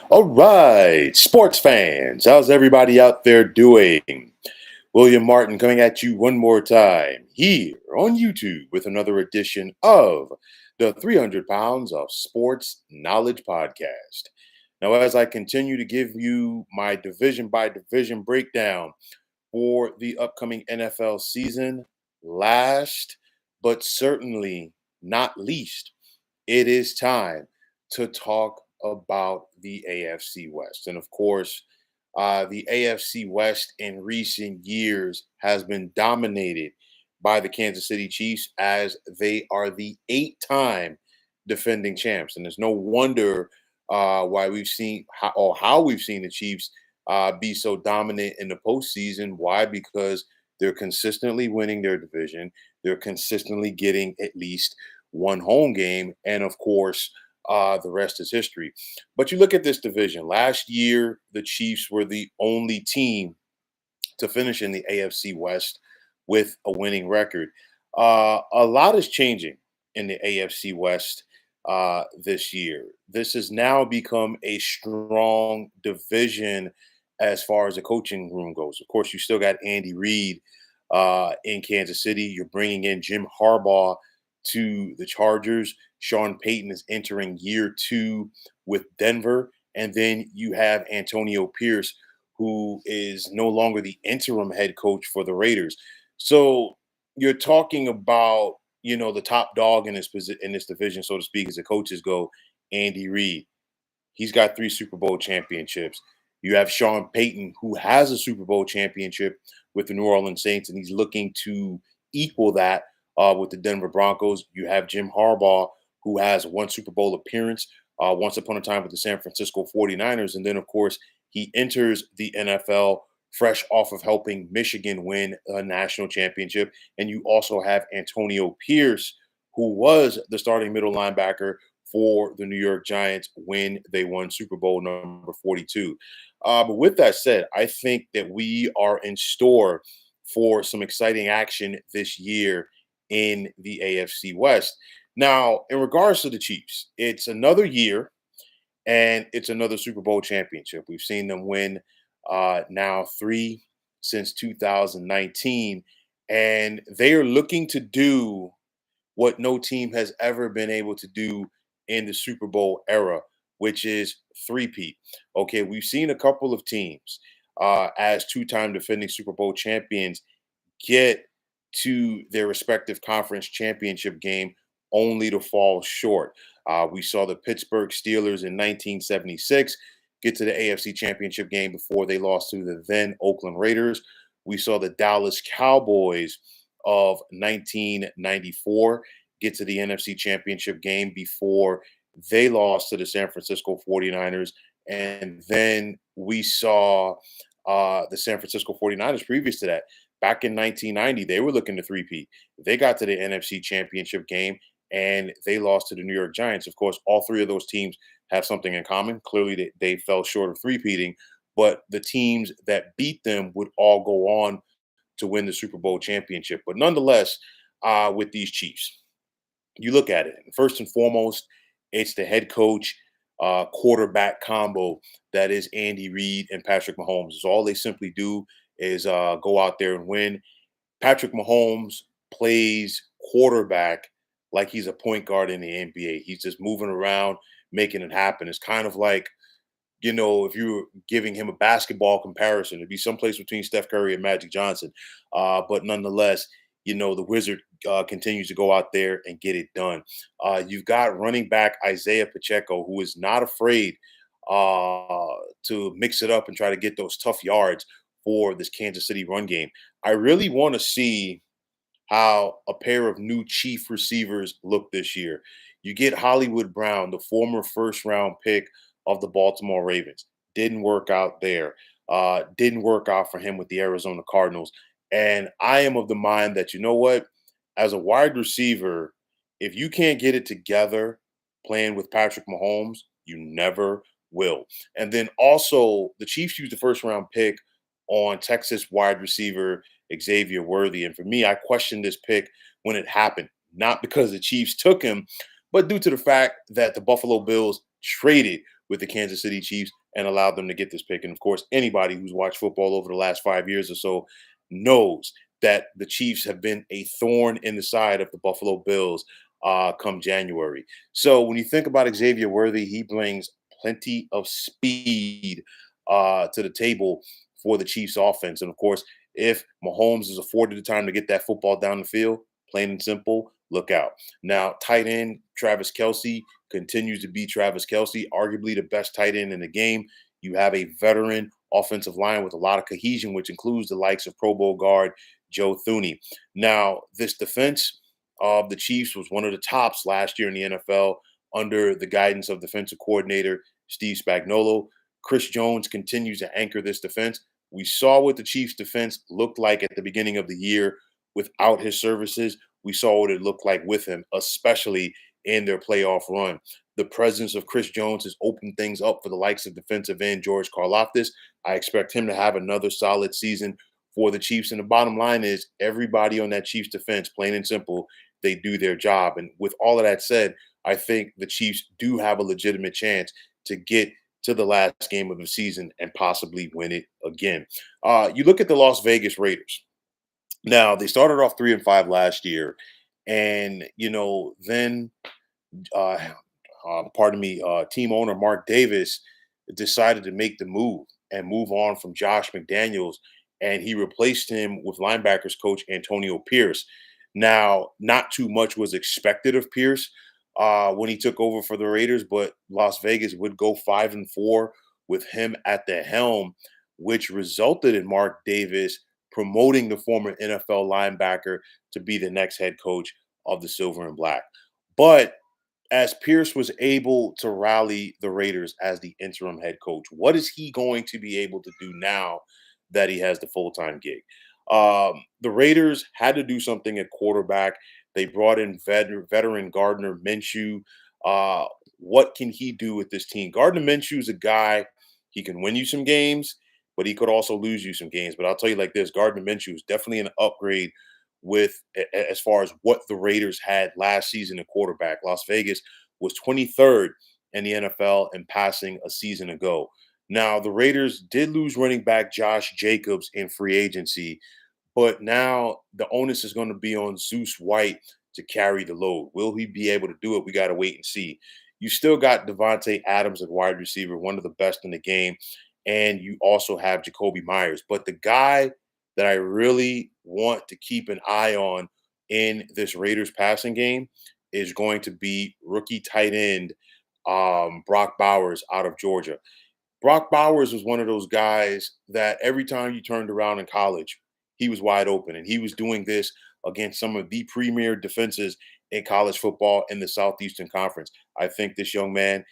All right, sports fans, how's everybody out there doing? William Martin coming at you one more time here on YouTube with another edition of the 300 Pounds of Sports Knowledge Podcast. Now, as I continue to give you my division by division breakdown for the upcoming NFL season, last but certainly not least, it is time to talk about the AFC West. And of course, the AFC West in recent years has been dominated by the Kansas City Chiefs as they are the 8-time defending champs. And there's no wonder why we've seen how we've seen the Chiefs be so dominant in the postseason. Why? Because they're consistently winning their division. They're consistently getting at least one home game. And of course, the rest is history. But you look at this division. Last year, the Chiefs were the only team to finish in the AFC West with a winning record. A lot is changing in the AFC West this year. This has now become a strong division as far as the coaching room goes. Of course, you still got Andy Reid in Kansas City. You're bringing in Jim Harbaugh to the Chargers. Sean Payton is entering year 2 with Denver. And then you have Antonio Pierce, who is no longer the interim head coach for the Raiders. So you're talking about, the top dog in this division, so to speak, as the coaches go, Andy Reid. He's got 3 Super Bowl championships. You have Sean Payton, who has a Super Bowl championship with the New Orleans Saints, and he's looking to equal that with the Denver Broncos. You have Jim Harbaugh, who has 1 Super Bowl appearance once upon a time with the San Francisco 49ers. And then, of course, he enters the NFL fresh off of helping Michigan win a national championship. And you also have Antonio Pierce, who was the starting middle linebacker for the New York Giants when they won Super Bowl number 42. But with that said, I think that we are in store for some exciting action this year in the AFC West. Now, in regards to the Chiefs, it's another year and it's another Super Bowl championship. We've seen them win now 3 since 2019, and they are looking to do what no team has ever been able to do in the Super Bowl era, which is three-peat. Okay, we've seen a couple of teams as 2-time defending Super Bowl champions get to their respective conference championship game only to fall short. We saw the Pittsburgh Steelers in 1976 get to the AFC Championship game before they lost to the then Oakland Raiders. We saw the Dallas Cowboys of 1994 get to the NFC Championship game before they lost to the San Francisco 49ers. And then we saw the San Francisco 49ers previous to that. Back in 1990, they were looking to three-peat. They got to the NFC Championship game and they lost to the New York Giants. Of course, all 3 of those teams have something in common. Clearly, they fell short of three-peating, but the teams that beat them would all go on to win the Super Bowl championship. But nonetheless, with these Chiefs, you look at it. First and foremost, it's the head coach quarterback combo that is Andy Reid and Patrick Mahomes. So all they simply do is go out there and win. Patrick Mahomes plays quarterback like he's a point guard in the NBA. He's just moving around, making it happen. It's kind of like, if you were giving him a basketball comparison, it'd be someplace between Steph Curry and Magic Johnson. But nonetheless, the Wizard continues to go out there and get it done. You've got running back Isaiah Pacheco, who is not afraid to mix it up and try to get those tough yards for this Kansas City run game. I really want to see how a pair of new Chief receivers look this year. You get Hollywood Brown, the former first-round pick of the Baltimore Ravens. Didn't work out there. Didn't work out for him with the Arizona Cardinals. And I am of the mind that, as a wide receiver, if you can't get it together playing with Patrick Mahomes, you never will. And then also, the Chiefs used the first-round pick on Texas wide receiver Xavier Worthy. And for me, I questioned this pick when it happened, not because the Chiefs took him, but due to the fact that the Buffalo Bills traded with the Kansas City Chiefs and allowed them to get this pick. And of course, anybody who's watched football over the last 5 years or so knows that the Chiefs have been a thorn in the side of the Buffalo Bills come January. So when you think about Xavier Worthy, he brings plenty of speed to the table for the Chiefs offense. And of course, if Mahomes is afforded the time to get that football down the field, plain and simple, look out. Now, tight end Travis Kelsey continues to be Travis Kelsey, arguably the best tight end in the game. You have a veteran offensive line with a lot of cohesion, which includes the likes of Pro Bowl guard Joe Thuney. Now, this defense of the Chiefs was one of the tops last year in the NFL under the guidance of defensive coordinator Steve Spagnuolo. Chris Jones continues to anchor this defense. We saw what the Chiefs defense looked like at the beginning of the year without his services. We saw what it looked like with him, especially in their playoff run. The presence of Chris Jones has opened things up for the likes of defensive end George Karlaftis. I expect him to have another solid season for the Chiefs. And the bottom line is everybody on that Chiefs defense, plain and simple, they do their job. And with all of that said, I think the Chiefs do have a legitimate chance to get to the last game of the season and possibly win it again. You look at the Las Vegas Raiders. Now they started off 3-5 last year, and then uh, team owner Mark Davis decided to make the move and move on from Josh McDaniels, and he replaced him with linebackers coach Antonio Pierce. Now, not too much was expected of Pierce when he took over for the Raiders, but Las Vegas would go 5-4 with him at the helm, which resulted in Mark Davis promoting the former NFL linebacker to be the next head coach of the Silver and Black. But as Pierce was able to rally the Raiders as the interim head coach, what is he going to be able to do now that he has the full-time gig? The Raiders had to do something at quarterback. They brought in veteran Gardner Minshew. Uh, what can he do with this team? Gardner Minshew is a guy, he can win you some games, but he could also lose you some games. But I'll tell you like this, Gardner Minshew is definitely an upgrade as far as what the Raiders had last season at quarterback. Las Vegas was 23rd in the NFL in passing a season ago. Now, the Raiders did lose running back Josh Jacobs in free agency, but now the onus is going to be on Zeus White to carry the load. Will he be able to do it? We got to wait and see. You still got Devontae Adams at wide receiver, one of the best in the game, and you also have Jacoby Myers. But the guy that I really want to keep an eye on in this Raiders passing game is going to be rookie tight end Brock Bowers out of Georgia. Brock Bowers was one of those guys that every time you turned around in college, he was wide open. And he was doing this against some of the premier defenses in college football in the Southeastern Conference. I think this young man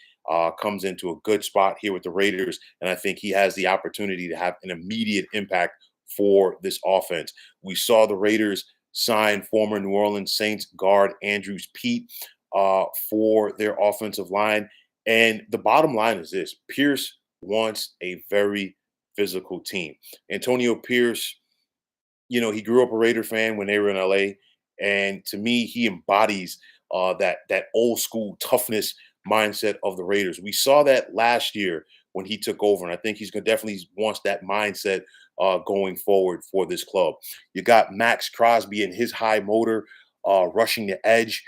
comes into a good spot here with the Raiders. And I think he has the opportunity to have an immediate impact for this offense. We saw the Raiders sign former New Orleans Saints guard Andrews Pete for their offensive line. And the bottom line is this: Pierce wants a very physical team. Antonio Pierce, he grew up a Raider fan when they were in LA, and to me, he embodies that old school toughness mindset of the Raiders. We saw that last year when he took over, and I think he's gonna definitely wants that mindset going forward for this club. You got Max Crosby and his high motor rushing the edge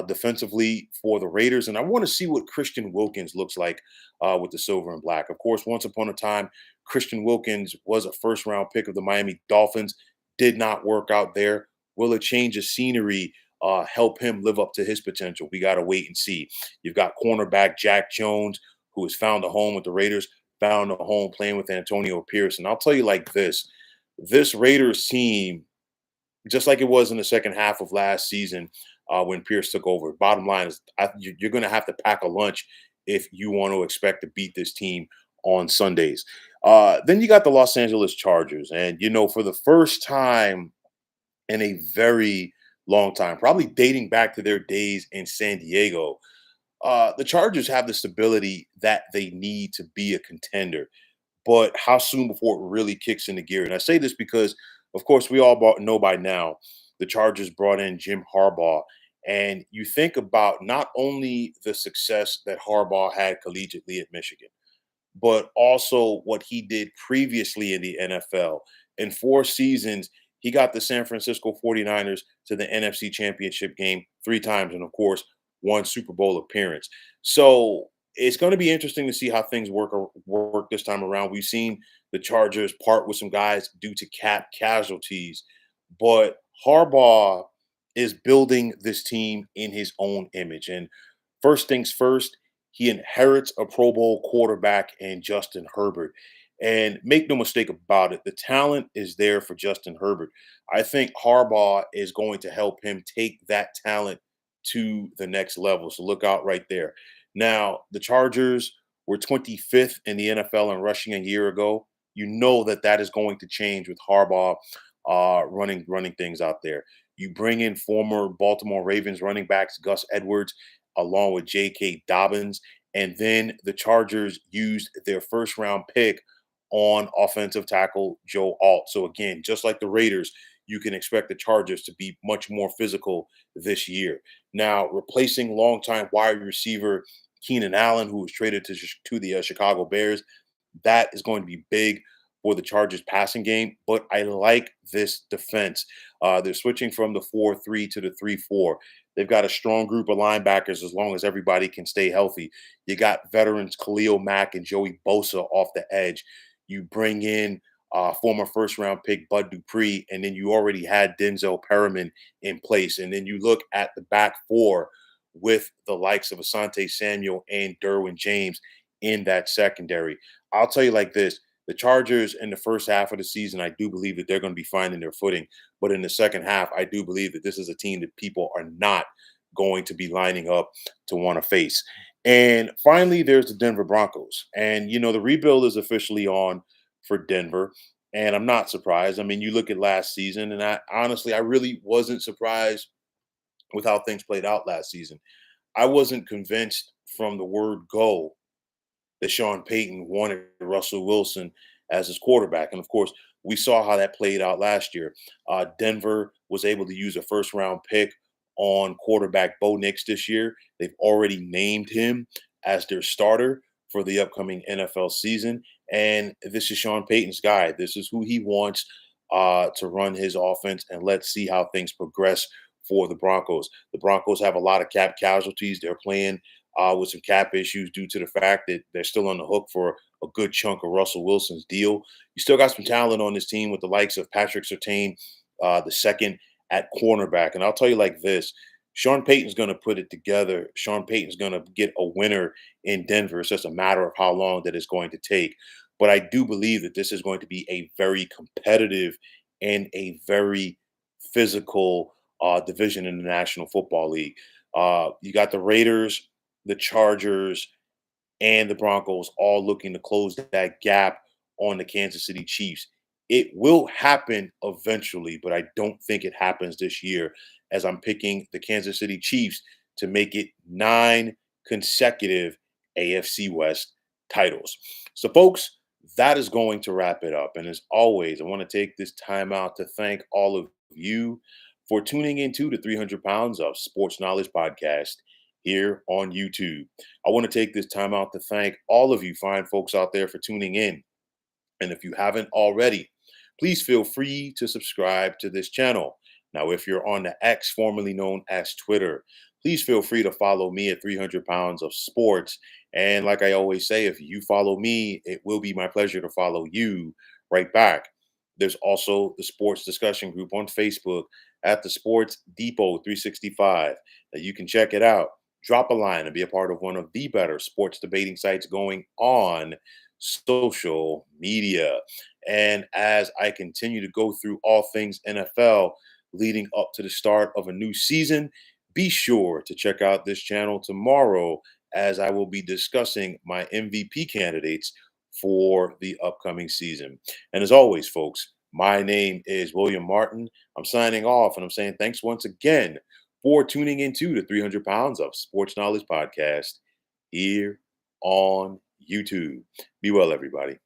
defensively for the Raiders, and I want to see what Christian Wilkins looks like with the Silver and Black. Of course, once upon a time, Christian Wilkins was a first-round pick of the Miami Dolphins. Did not work out there. Will a change of scenery help him live up to his potential? We got to wait and see. You've got cornerback Jack Jones, who has found a home with the Raiders, found a home playing with Antonio Pierce. And I'll tell you like this Raiders team, just like it was in the second half of last season when Pierce took over, bottom line is you're going to have to pack a lunch if you want to expect to beat this team on Sundays. Then you got the Los Angeles Chargers. And, for the first time in a very long time, probably dating back to their days in San Diego, the Chargers have the stability that they need to be a contender. But how soon before it really kicks into gear? And I say this because, of course, we all know by now the Chargers brought in Jim Harbaugh, And you think about not only the success that Harbaugh had collegiately at Michigan, but also what he did previously in the NFL. In 4 seasons, he got the San Francisco 49ers to the NFC Championship game 3 times, and of course, one Super Bowl appearance. So it's going to be interesting to see how things work this time around. We've seen the Chargers part with some guys due to cap casualties, but Harbaugh is building this team in his own image. And first things first, he inherits a Pro Bowl quarterback in Justin Herbert. And make no mistake about it, the talent is there for Justin Herbert. I think Harbaugh is going to help him take that talent to the next level. So look out right there. Now, the Chargers were 25th in the NFL in rushing a year ago. You know that is going to change with Harbaugh running things out there. You bring in former Baltimore Ravens running backs Gus Edwards along with J.K. Dobbins, and then the Chargers used their first round pick on offensive tackle Joe Alt. So again, just like the Raiders, you can expect the Chargers to be much more physical this year. Now, replacing longtime wide receiver Keenan Allen, who was traded to the Chicago Bears, that is going to be big for the Chargers passing game. But I like this defense. They're switching from the 4-3 to the 3-4. They've got a strong group of linebackers as long as everybody can stay healthy. You got veterans Khalil Mack and Joey Bosa off the edge. You bring in former first-round pick Bud Dupree, and then you already had Denzel Perriman in place. And then you look at the back four with the likes of Asante Samuel and Derwin James in that secondary. I'll tell you like this. The Chargers in the first half of the season, I do believe that they're going to be finding their footing. But in the second half, I do believe that this is a team that people are not going to be lining up to want to face. And finally, there's the Denver Broncos. And, the rebuild is officially on for Denver. And I'm not surprised. I mean, you look at last season, and I really wasn't surprised with how things played out last season. I wasn't convinced from the word go that Sean Payton wanted Russell Wilson as his quarterback. And of course, we saw how that played out last year. Denver was able to use a first round pick on quarterback Bo Nix this year. They've already named him as their starter for the upcoming NFL season. And this is Sean Payton's guy. This is who he wants to run his offense. And let's see how things progress for the Broncos. The Broncos have a lot of cap casualties. They're playing with some cap issues due to the fact that they're still on the hook for a good chunk of Russell Wilson's deal. You still got some talent on this team with the likes of Patrick Surtain, the second at cornerback. And I'll tell you like this, Sean Payton's going to put it together. Sean Payton's going to get a winner in Denver. It's just a matter of how long that it's going to take. But I do believe that this is going to be a very competitive and a very physical division in the National Football League. You got the Raiders, the Chargers, and the Broncos all looking to close that gap on the Kansas City Chiefs. It will happen eventually, but I don't think it happens this year, as I'm picking the Kansas City Chiefs to make it 9 consecutive AFC West titles. So, folks, that is going to wrap it up. And as always, I want to take this time out to thank all of you for tuning into the 300 Pounds of Sports Knowledge podcast here on YouTube. I want to take this time out to thank all of you fine folks out there for tuning in. And if you haven't already, please feel free to subscribe to this channel. Now, if you're on the X, formerly known as Twitter, please feel free to follow me at 300 Pounds of Sports. And like I always say, if you follow me, it will be my pleasure to follow you right back. There's also the sports discussion group on Facebook at the Sports Depot 365. Now, you can check it out. Drop a line and be a part of one of the better sports debating sites going on social media. And as I continue to go through all things NFL leading up to the start of a new season, be sure to check out this channel tomorrow as I will be discussing my MVP candidates for the upcoming season. And as always, folks, my name is William Martin. I'm signing off and I'm saying thanks once again for tuning into the 300 Pounds of Sports Knowledge podcast here on YouTube. Be well, everybody.